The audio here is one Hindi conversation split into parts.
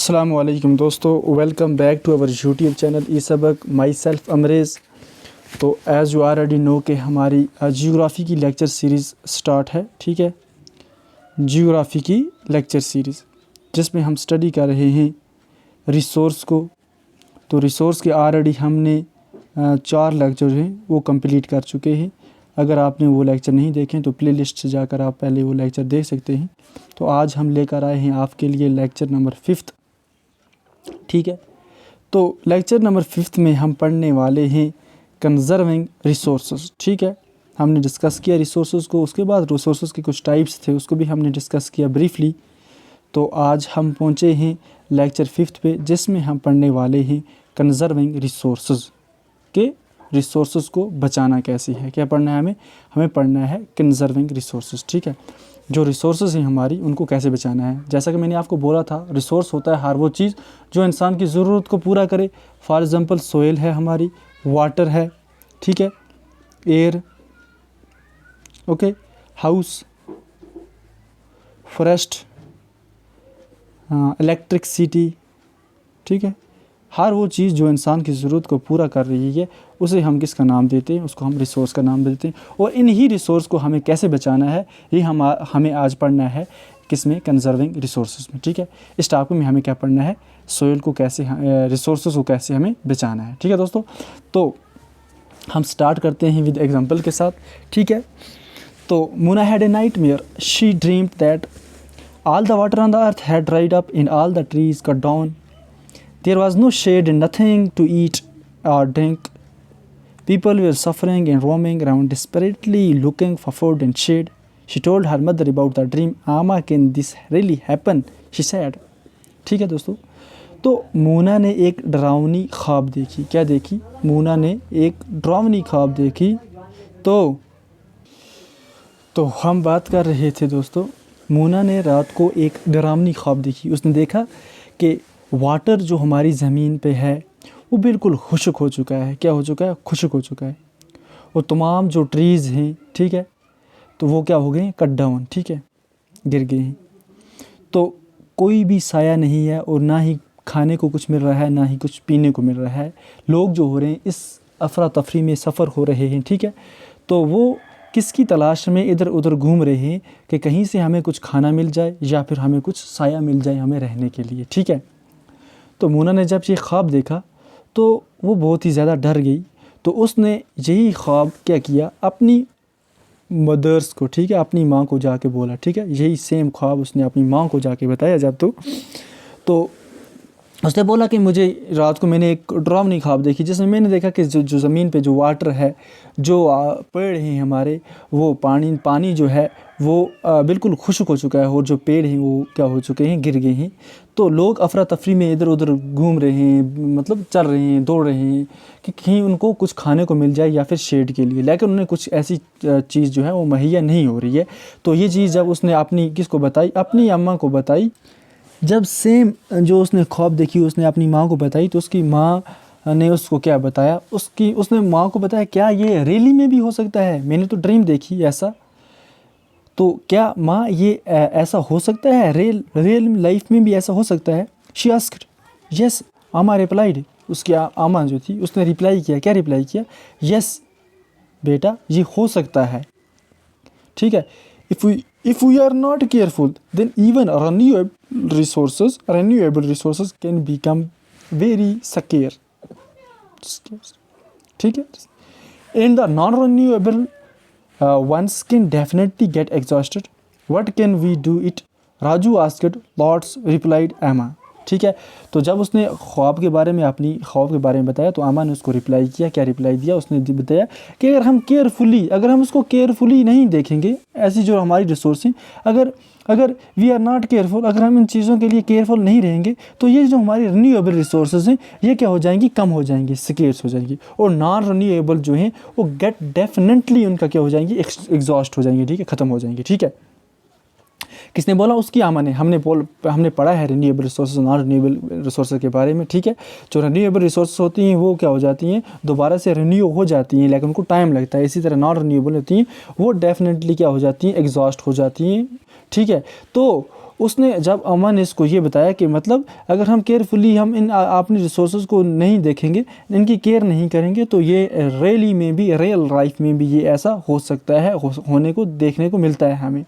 अस्सलाम वालेकुम दोस्तों, welcome back to our YouTube channel E Sabak. Myself Amrez. तो एज़ यू ऑलरेडी नो कि हमारी जियोग्राफ़ी की लेक्चर सीरीज़ स्टार्ट है। ठीक है, जियोग्राफ़ी की लेक्चर सीरीज़ जिसमें हम स्टडी कर रहे हैं रिसोर्स को। तो रिसोर्स के ऑलरेडी हमने 4 लेक्चर हैं वो कंप्लीट कर चुके हैं। अगर आपने वो लेक्चर नहीं देखें तो प्ले लिस्ट से जाकर आप पहले वो लेक्चर देख सकते हैं। तो आज हम लेकर आए हैं आपके लिए लेक्चर नंबर 5। ठीक है, तो लेक्चर नंबर 5 में हम पढ़ने वाले हैं कंजर्विंग रिसोर्सेज। ठीक है, हमने डिस्कस किया रिसोर्सेज को, उसके बाद रिसोर्सेज के कुछ टाइप्स थे उसको भी हमने डिस्कस किया ब्रीफली। तो आज हम पहुंचे हैं लेक्चर 5 पे जिसमें हम पढ़ने वाले हैं कंजर्विंग रिसोर्सेज के रिसोर्सेज को बचाना कैसे है। क्या पढ़ना है हमें पढ़ना है कंजर्विंग रिसोर्सेज। ठीक है, जो रिसोर्सेज हैं हमारी उनको कैसे बचाना है। जैसा कि मैंने आपको बोला था, रिसोर्स होता है हर वो चीज़ जो इंसान की ज़रूरत को पूरा करे। फॉर एग्ज़ाम्पल सोइल है हमारी, वाटर है, ठीक है, air, okay, house, forest, electricity. ठीक है, हर वो चीज़ जो इंसान की ज़रूरत को पूरा कर रही है उसे हम किसका नाम देते हैं, उसको हम रिसोर्स का नाम देते हैं। और इन ही रिसोर्स को हमें कैसे बचाना है ये हमें आज पढ़ना है किसमें, कंजर्विंग रिसोर्सेज में। ठीक है, इस टॉपिक में हमें क्या पढ़ना है, सोइल को कैसे, रिसोर्सेज को कैसे हमें बचाना है। ठीक है दोस्तों, तो हम स्टार्ट करते हैं विद एग्जाम्पल के साथ। ठीक है, तो मुना had a nightmare, she dreamed that all the water on the earth had dried up and all the trees cut down. There was no shade and nothing to eat or drink. People were suffering and roaming around desperately looking for food and shade. She told her mother about the dream. Amma, can this really happen? She said. ठीक है दोस्तों, तो मूना ने एक डरावनी ख्वाब देखी। क्या देखी? मूना ने एक डरावनी ख्वाब देखी। तो हम बात कर रहे थे दोस्तों, मूना ने रात को एक डरावनी ख्वाब देखी। उसने देखा कि वाटर जो हमारी ज़मीन पे है वो बिल्कुल खुश्क हो चुका है। क्या हो चुका है? खुश्क हो चुका है। और तमाम जो ट्रीज़ हैं, ठीक है, तो वो क्या हो गए? कट डाउन, ठीक है, गिर गए हैं। तो कोई भी साया नहीं है और ना ही खाने को कुछ मिल रहा है ना ही कुछ पीने को मिल रहा है। लोग जो हो रहे हैं इस अफरा तफरी में सफ़र हो रहे हैं। ठीक है, तो वो किसकी तलाश में इधर उधर घूम रहे हैं कि कहीं से हमें कुछ खाना मिल जाए या फिर हमें कुछ साया मिल जाए हमें रहने के लिए। ठीक है, तो मूना ने जब ये ख्वाब देखा तो वो बहुत ही ज़्यादा डर गई। तो उसने यही ख्वाब क्या किया, अपनी मदर्स को, ठीक है, अपनी माँ को जाके बोला। ठीक है, यही सेम ख्वाब उसने अपनी माँ को जाके बताया जब तो उसने बोला कि मुझे रात को मैंने एक डरावनी ख्वाब देखी जिसमें मैंने देखा कि जो ज़मीन पे जो वाटर है, जो पेड़ हैं हमारे, वो पानी जो है वो बिल्कुल खुश्क हो चुका है और जो पेड़ हैं वो क्या हो चुके हैं, गिर गए हैं। तो लोग अफरा तफरी में इधर उधर घूम रहे हैं, मतलब चल रहे हैं, दौड़ रहे हैं कि कहीं उनको कुछ खाने को मिल जाए या फिर शेड के लिए, लेकिन उन्हें कुछ ऐसी चीज़ जो है वो मुहैया नहीं हो रही है। तो ये चीज़ जब उसने अपनी किसको बताई, अपनी अम्मा को बताई, जब सेम जो उसने ख्वाब देखी उसने अपनी माँ को बताई तो उसकी माँ ने उसको क्या बताया, उसने माँ को बताया क्या ये रियली में भी हो सकता है, मैंने तो ड्रीम देखी ऐसा, तो क्या माँ ये ऐसा हो सकता है, रियल लाइफ में भी ऐसा हो सकता है। शी आस्क्ड, यस आमा रिप्लाइड, उसकी आमा जो थी उसने रिप्लाई किया। क्या रिप्लाई किया? यस बेटा ये हो सकता है। ठीक है, if we are not careful then even renewable resources can become very scarce. ठीक है, and the non-renewable ones can definitely get exhausted. What can we do it? Raju asked. Lots replied Amma. ठीक है, तो जब उसने ख्वाब के बारे में अपनी ख्वाब के बारे में बताया तो आमा ने उसको रिप्लाई किया। क्या रिप्लाई दिया? उसने बताया कि अगर हम उसको केयरफुली नहीं देखेंगे, ऐसी जो हमारी रिसोर्स हैं, अगर वी आर नॉट केयरफुल, अगर हम इन चीज़ों के लिए केयरफुल नहीं रहेंगे तो ये जो हमारी रिन्यूएबल रिसोर्सेज हैं ये क्या हो जाएंगी, कम हो जाएंगी, स्केर्स हो जाएंगी। और नॉन रिन्यूएबल जो हैं वो डेफिनेटली उनका क्या हो जाएंगी, एग्जॉस्ट हो जाएंगी। ठीक है, ख़त्म हो जाएंगी। ठीक है, किसने बोला? उसकी आमा ने। हमने पढ़ा है renewable resources, non renewable resources के बारे में। ठीक है, जो रिन्यूएबल रिसोर्सेज होती हैं वो क्या हो जाती हैं, दोबारा से रिन्यू हो जाती हैं लेकिन उनको टाइम लगता है। इसी तरह नॉन रिन्यूएबल होती हैं वो डेफिनेटली क्या हो जाती हैं, एग्जॉस्ट हो जाती हैं। ठीक है, तो उसने जब अमन ने इसको ये बताया कि मतलब अगर हम केयरफुली हम इन अपने रिसोर्सेज को नहीं देखेंगे, इनकी केयर नहीं करेंगे, तो ये रियल लाइफ में भी ये ऐसा हो सकता है, होने को देखने को मिलता है हमें।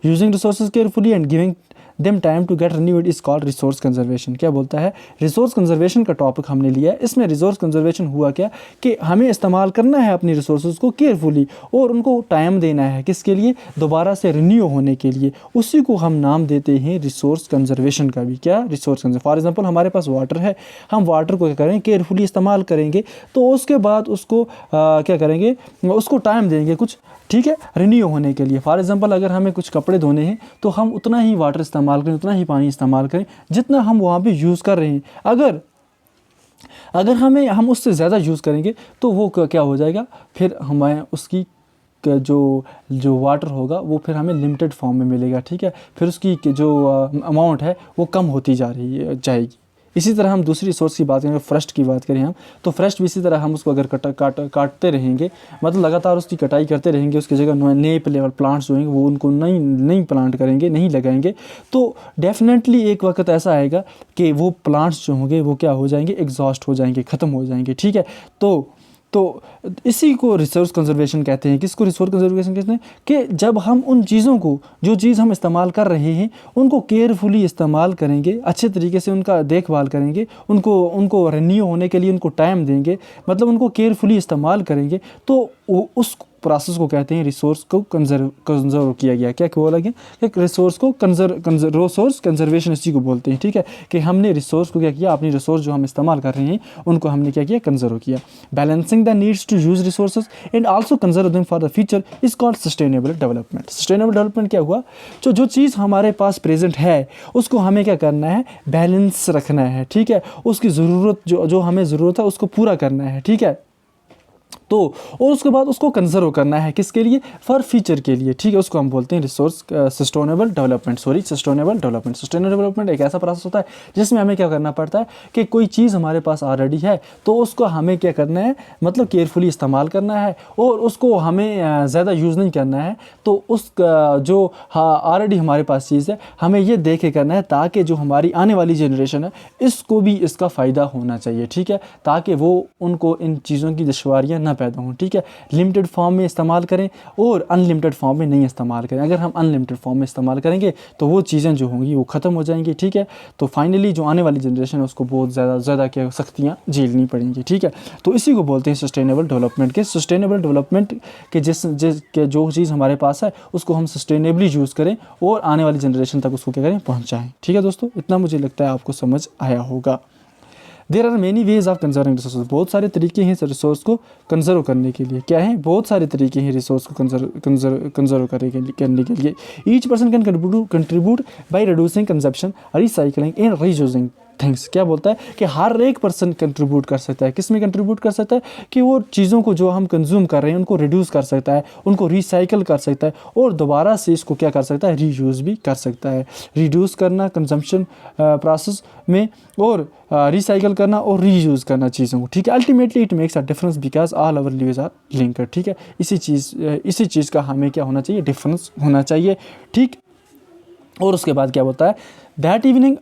Using resources carefully and giving them time to get renewed is called resource conservation. क्या बोलता है, रिसोर्स कंजर्वेशन का टॉपिक हमने लिया है। इसमें रिसोर्स कंजर्वेशन हुआ क्या कि हमें इस्तेमाल करना है अपनी रिसोर्सेज को केयरफुली और उनको टाइम देना है, किसके लिए, दोबारा से रिन्यू होने के लिए। उसी को हम नाम देते हैं रिसोर्स कंजर्वेशन का भी। क्या, रिसोर्स कंजर्वेशन। फॉर एग्जांपल हमारे पास वाटर है, हम वाटर को क्या करेंगे, केयरफुली इस्तेमाल करेंगे, तो उसके बाद उसको क्या करेंगे, उसको टाइम देंगे कुछ, ठीक है, रिन्यू होने के लिए। फॉर एग्जांपल अगर हमें कुछ कपड़े धोने हैं तो हम उतना ही वाटर इस्तेमाल करें, उतना ही पानी इस्तेमाल करें जितना हम वहाँ पे यूज़ कर रहे हैं। अगर हम उससे ज़्यादा यूज़ करेंगे तो वो क्या हो जाएगा, फिर हमें उसकी जो वाटर होगा वो फिर हमें लिमिटेड फॉर्म में मिलेगा, ठीक है, फिर उसकी जो अमाउंट है वो कम होती जाएगी। इसी तरह हम दूसरी रिसोर्स की बात करें, फ्रस्ट की बात करें हम, तो फ्रस्ट भी इसी तरह हम उसको अगर काटते रहेंगे, मतलब लगातार उसकी कटाई करते रहेंगे, उसकी जगह नए लेवल प्लांट्स जो हैं वो उनको नई प्लांट करेंगे, नहीं लगाएंगे, तो डेफिनेटली एक वक्त ऐसा आएगा कि वो प्लांट्स जो होंगे वो क्या हो जाएंगे, एग्जॉस्ट हो जाएंगे, ख़त्म हो जाएंगे, ठीक है। तो इसी को रिसोर्स कंजर्वेशन कहते हैं। किसको रिसोर्स कंजर्वेशन कहते हैं, कि जब हम उन चीज़ों को, जो चीज़ हम इस्तेमाल कर रहे हैं, उनको केयरफुली इस्तेमाल करेंगे, अच्छे तरीके से उनका देखभाल करेंगे, उनको रिन्यू होने के लिए उनको टाइम देंगे, मतलब उनको केयरफुली इस्तेमाल करेंगे, तो उस प्रोसेस को कहते हैं रिसोर्स को कंजर्व किया गया। क्या बोला गया, कि रिसोर्स को रिसोर्स कंजर्वेशन इसी को बोलते हैं, ठीक है, कि हमने रिसोर्स को क्या किया, अपनी रिसोर्स जो हम इस्तेमाल कर रहे हैं उनको हमने क्या किया, कंजर्व किया। Balancing the needs to use resources and also conserve them for the future is called sustainable development. Sustainable development क्या हुआ, जो चीज़ हमारे पास प्रेजेंट है उसको हमें क्या करना है, बैलेंस रखना है, ठीक है, उसकी ज़रूरत जो हमें ज़रूरत है उसको पूरा करना है, ठीक है, तो और उसके बाद उसको कंजर्व करना है, किसके लिए, फॉर फ्यूचर के लिए, ठीक है, उसको हम बोलते हैं resource sustainable development. Sustainable development एक ऐसा प्रोसेस होता है जिसमें हमें क्या करना पड़ता है कि कोई चीज़ हमारे पास ऑलरेडी है तो उसको हमें क्या करना है, मतलब केयरफुली इस्तेमाल करना है और उसको हमें ज़्यादा यूज़ नहीं करना है। तो उस जो ऑलरेडी हमारे पास चीज़ है हमें ये देख के करना है ताकि जो हमारी आने वाली जनरेशन है इसको भी इसका फ़ायदा होना चाहिए, ठीक है, ताकि वो उनको इन चीज़ों की दुश्वारियाँ ना पैदा हों, ठीक है। लिमिटेड फॉर्म में इस्तेमाल करें और अनलिमिटेड फॉर्म में नहीं इस्तेमाल करें। अगर हम अनलिमिटेड फॉर्म में इस्तेमाल करेंगे तो वो चीज़ें जो होंगी वो ख़त्म हो जाएंगी, ठीक है। तो फाइनली जो आने वाली जनरेशन है उसको बहुत ज़्यादा क्या सख्तियाँ झेलनी पड़ेंगी, ठीक है। तो इसी को बोलते हैं सस्टेनेबल डेवलपमेंट के। सस्टेनेबल डेवलपमेंट के जो चीज़ हमारे पास है उसको हम सस्टेनेबली यूज़ करें और आने वाली जनरेशन तक उसको क्या करें, पहुँचाएँ, ठीक है दोस्तों। इतना मुझे लगता है आपको समझ आया होगा। There are many ways of conserving resource. बहुत सारे तरीके हैं रिसोर्स को कंजर्व करने के लिए। क्या है, बहुत सारे तरीके हैं रिसोर्स को कंजर्व करने के लिए। Each person can contribute by reducing consumption, recycling and reusing things. क्या बोलता है कि हर एक पर्सन कंट्रीब्यूट कर सकता है। किस में कंट्रीब्यूट कर सकता है, कि वो चीज़ों को जो हम कंज्यूम कर रहे हैं उनको रिड्यूस कर सकता है, उनको रिसाइकल कर सकता है और दोबारा से इसको क्या कर सकता है, रीयूज़ भी कर सकता है। रिड्यूस करना कंजम्पशन प्रोसेस में और रिसाइकल करना और रीयूज़ करना चीज़ों को, ठीक है। Ultimately it makes a difference because all our lives are linked, ठीक है। इसी चीज़ का हमें क्या होना चाहिए, डिफरेंस होना चाहिए, ठीक। और उसके बाद क्या बोलता है, that evening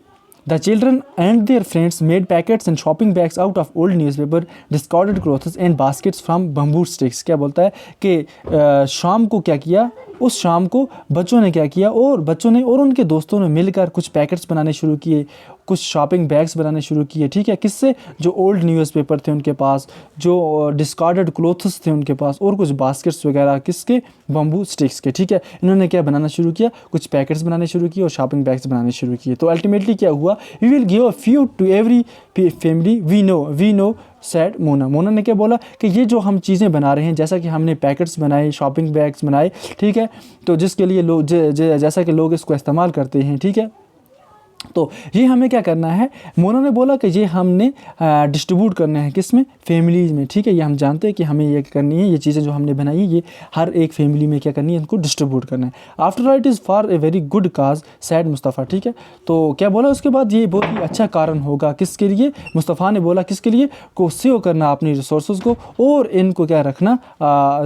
the children and their friends made packets and shopping bags out of old newspaper, discarded clothes and baskets from bamboo sticks। क्या बोलता है कि शाम को क्या किया, उस शाम को बच्चों ने क्या किया, और बच्चों ने और उनके दोस्तों ने मिलकर कुछ पैकेट्स बनाने शुरू किए, कुछ शॉपिंग बैग्स बनाने शुरू किए, ठीक है। किससे, जो ओल्ड न्यूज़पेपर थे उनके पास, जो डिस्कार्डेड क्लोथ्स थे उनके पास, और कुछ बास्केट्स वगैरह किसके, बम्बू स्टिक्स के, ठीक है। इन्होंने क्या बनाना शुरू किया, कुछ पैकेट्स बनाने शुरू किए और शॉपिंग बैग्स बनाने शुरू किए। तो अल्टीमेटली क्या हुआ, we will give a few to every family we know said Mona ने क्या बोला कि ये जो हम चीज़ें बना रहे हैं, जैसा कि हमने पैकेट्स बनाए, शॉपिंग बैग्स बनाए, ठीक है, तो जिसके लिए लोग जैसा कि लोग इसको इस्तेमाल करते हैं, ठीक है, तो ये हमें क्या करना है, मोना ने बोला कि ये हमने डिस्ट्रीब्यूट करना है किस में, फैमिलीज़ में, ठीक है। ये हम जानते हैं कि हमें ये करनी है, ये चीज़ें जो हमने बनाई है ये हर एक फैमिली में क्या करनी है, इनको डिस्ट्रीब्यूट करना है। After all it is for a very good cause sad Mustafa, ठीक है। तो क्या बोला उसके बाद, ये बहुत ही अच्छा कारण होगा किसके लिए, मुस्तफ़ा ने बोला किसके लिए, को सेव करना अपनी रिसोर्स को और इनको क्या रखना,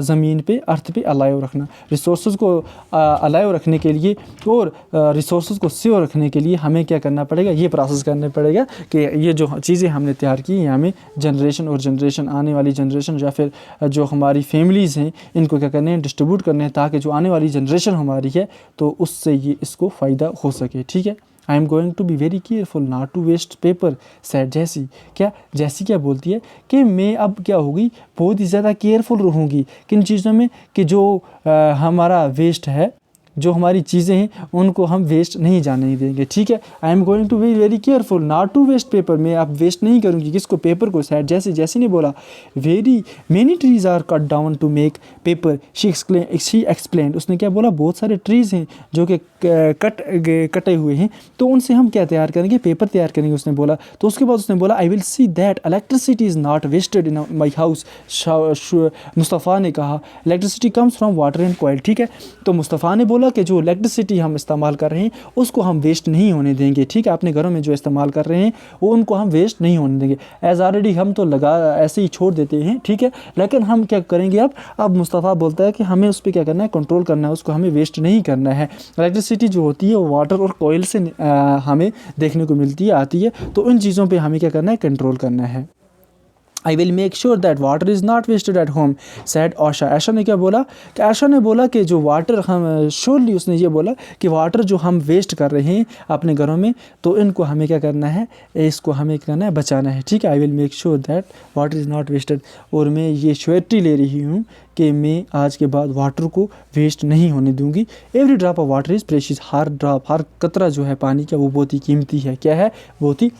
ज़मीन पे अर्थ पे अलाइव रखना, रिसोर्स को अलाइव रखने के लिए और रिसोर्स को सेव रखने के लिए हमें क्या करना पड़ेगा, ये प्रोसेस करना पड़ेगा कि ये जो चीज़ें हमने तैयार की हैं हमें जनरेशन और जनरेशन, आने वाली जनरेशन या फिर जो हमारी फैमिलीज़ हैं इनको क्या करने हैं, डिस्ट्रीब्यूट करने हैं, ताकि जो आने वाली जनरेशन हमारी है तो उससे ये इसको फ़ायदा हो सके, ठीक है। I am going to be very careful not to waste paper said Jessie, क्या जैसी क्या बोलती है कि मैं अब क्या होगी, बहुत ही ज़्यादा केयरफुल रहूँगी किन चीज़ों में, कि जो हमारा वेस्ट है, जो हमारी चीज़ें हैं उनको हम वेस्ट नहीं जाने देंगे, ठीक है। I am going to be very careful not to waste paper, मैं अब वेस्ट नहीं करूँगी किसको, पेपर को। सैड जैसे ने बोला very many trees are cut down to make paper, she explain, उसने क्या बोला, बहुत सारे ट्रीज़ हैं जो कि कटे हुए हैं तो उनसे हम क्या तैयार करेंगे, पेपर तैयार करेंगे, उसने बोला। तो उसके बाद उसने बोला I will see that electricity is not wasted in my house, Mustafa ने कहा electricity comes from water and coal, ठीक है। तो मुस्तफ़ा ने बोला कि जो इलेक्ट्रिसिटी हम इस्तेमाल कर रहे हैं उसको हम वेस्ट नहीं होने देंगे, ठीक है। अपने घरों में जो इस्तेमाल कर रहे हैं वो उनको हम वेस्ट नहीं होने देंगे, एज ऑलरेडी हम तो लगा ऐसे ही छोड़ देते हैं, ठीक है। लेकिन हम क्या करेंगे, अब मुस्तफ़ा बोलता है कि हमें उस पर क्या करना है, कंट्रोल करना है, उसको हमें वेस्ट नहीं करना है। इलेक्ट्रिसिटी जो होती है वो वाटर और कोयल से हमें देखने को मिलती है, आती है, तो उन चीज़ों पर हमें क्या करना है, कंट्रोल करना है। I will make sure that water is not wasted at home said Asha, Asha ने क्या बोला, कि आशा ने बोला कि जो वाटर हम श्योरली, उसने ये बोला कि वाटर जो हम वेस्ट कर रहे हैं अपने घरों में तो इनको हमें क्या करना है, इसको हमें करना है, बचाना है, ठीक है। I will make sure that water is not wasted, और मैं ये श्योरिटी ले रही हूँ कि मैं आज के बाद वाटर को वेस्ट नहीं होने दूंगी। Every drop of water is precious, हर ड्रॉप, हर कतरा जो है पानी का वो बहुत ही कीमती है, क्या है, बहुत ही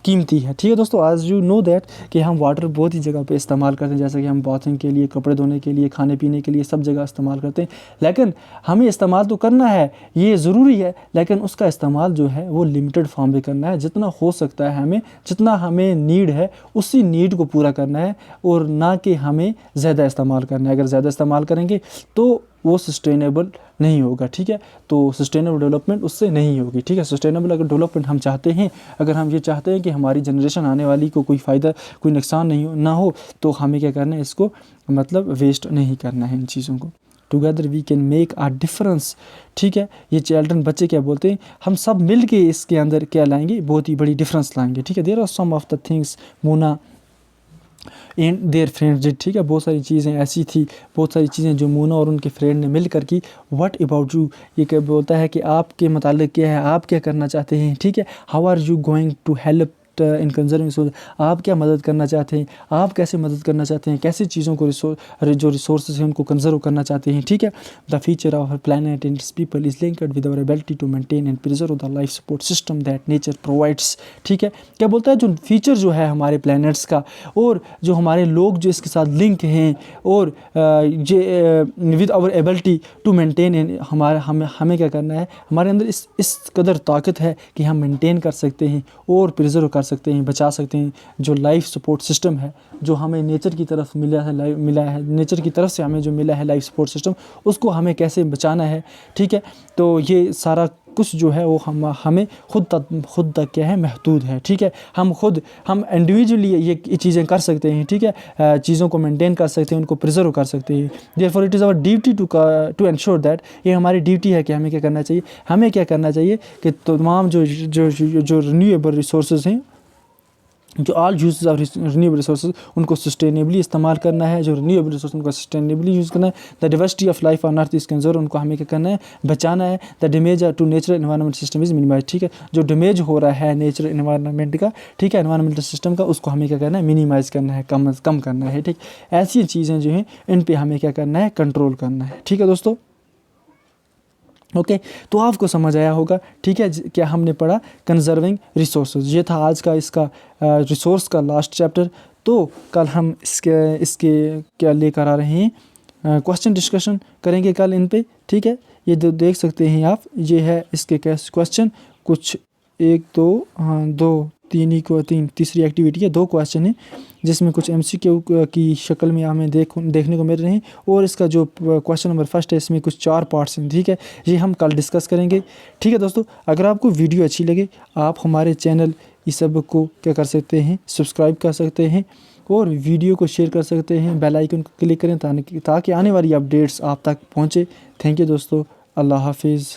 कीमती है, ठीक है दोस्तों। आज यू नो दैट कि हम वाटर बहुत ही जगह पे इस्तेमाल करते हैं, जैसे कि हम बाथिंग के लिए, कपड़े धोने के लिए, खाने पीने के लिए, सब जगह इस्तेमाल करते हैं। लेकिन हमें इस्तेमाल तो करना है, ये ज़रूरी है, लेकिन उसका इस्तेमाल जो है वो लिमिटेड फॉर्म में करना है, जितना हो सकता है हमें, जितना हमें नीड है उसी नीड को पूरा करना है, और ना कि हमें ज़्यादा इस्तेमाल करना है। अगर ज़्यादा इस्तेमाल करेंगे तो वो सस्टेनेबल नहीं होगा, ठीक है। तो सस्टेनेबल डेवलपमेंट उससे नहीं होगी, ठीक है। सस्टेनेबल अगर डेवलपमेंट हम चाहते हैं, अगर हम ये चाहते हैं कि हमारी जनरेशन आने वाली को कोई फ़ायदा, कोई नुकसान ना हो, तो हमें क्या करना है, इसको मतलब वेस्ट नहीं करना है इन चीज़ों को। Together we can make a difference, ठीक है। ये चिल्ड्रन, बच्चे क्या बोलते हैं, हम सब मिल के इसके अंदर क्या लाएंगे, बहुत ही बड़ी डिफरेंस लाएंगे, ठीक है। There are some of the things Mona and their friends did, ठीक है। बहुत सारी चीज़ें ऐसी थी, बहुत सारी चीज़ें जो मोना और उनके फ्रेंड ने मिल कर की। व्हाट अबाउट यू, ये क्या बोलता है कि आपके मुतालिक क्या है, आप क्या करना चाहते हैं, ठीक है। How are you going to help in conserving resource, आप क्या मदद करना चाहते हैं, आप कैसे मदद करना चाहते हैं, कैसे चीज़ों को जो रिसोर्सेज हैं उनको कंजर्व करना चाहते हैं, ठीक है। The future of planet and its people is linked with our ability to maintain and preserve the life support system that nature provides, ठीक है। क्या बोलता है, जो फ्यूचर जो है हमारे प्लैनेट्स का और जो हमारे लोग जो इसके साथ लिंक हैं, और with our ability to maintain and हमें क्या करना है, हमारे अंदर इस कदर ताकत है कि हम मेंटेन कर सकते हैं और प्रिजर्व कर सकते हैं, बचा सकते हैं जो लाइफ सपोर्ट सिस्टम है, जो हमें नेचर की तरफ मिला है, नेचर की तरफ से हमें जो मिला है लाइफ सपोर्ट सिस्टम, उसको हमें कैसे बचाना है, ठीक है। तो ये सारा कुछ जो है वो हमें खुद तक क्या है, महदूद है, ठीक है। हम इंडिविजुअली ये चीज़ें कर सकते हैं, ठीक है। चीज़ों को मेंटेन कर सकते हैं, उनको प्रिजर्व कर सकते हैं। Therefore it is our duty to ensure that, ये हमारी ड्यूटी है कि हमें क्या करना चाहिए, हमें क्या करना चाहिए कि तमाम जो रिन्यूएबल रिसोर्सेज हैं, जो all use of renewable resources, उनको सस्टेनेबली इस्तेमाल करना है। जो रिन्यूएबल रिसोर्स उनको सस्टेनेबली यूज़ करना है। The diversity of life on earth is conserve, उनको हमें क्या करना है, बचाना है। The damage to natural environment system is minimise, ठीक है। जो डैमेज हो रहा है नेचुरल एनवायरनमेंट का, ठीक है, एनवायरनमेंटल सिस्टम का, उसको हमें क्या करना है, मिनिमाइज़ करना है, कम करना है, ठीक। ऐसी चीज़ें जो हैं इन पर हमें क्या करना है, कंट्रोल करना है, ठीक है दोस्तों। ओके तो आपको समझ आया होगा, ठीक है। क्या हमने पढ़ा, कंजर्विंग रिसोर्सेज, ये था आज का इसका रिसोर्स का लास्ट चैप्टर। तो कल हम इसके क्या लेकर आ रहे हैं, क्वेश्चन डिस्कशन करेंगे कल इन पे, ठीक है। ये जो देख सकते हैं आप, ये है इसके क्वेश्चन, कुछ एक दो, हाँ दो, तीन ही को तीन, तीसरी एक्टिविटी है, 2 क्वेश्चन है जिसमें कुछ एमसीक्यू की शक्ल में हमें देखने को मिल रहे हैं। और इसका जो क्वेश्चन नंबर फर्स्ट है इसमें कुछ 4 पार्ट्स हैं, ठीक है। ये हम कल डिस्कस करेंगे, ठीक है दोस्तों। अगर आपको वीडियो अच्छी लगे आप हमारे चैनल इस सब को क्या कर सकते हैं, सब्सक्राइब कर सकते हैं और वीडियो को शेयर कर सकते हैं, बेल आइकन को क्लिक करें ताकि आने वाली अपडेट्स आप तक पहुँचे। थैंक यू दोस्तों, अल्लाह हाफिज़।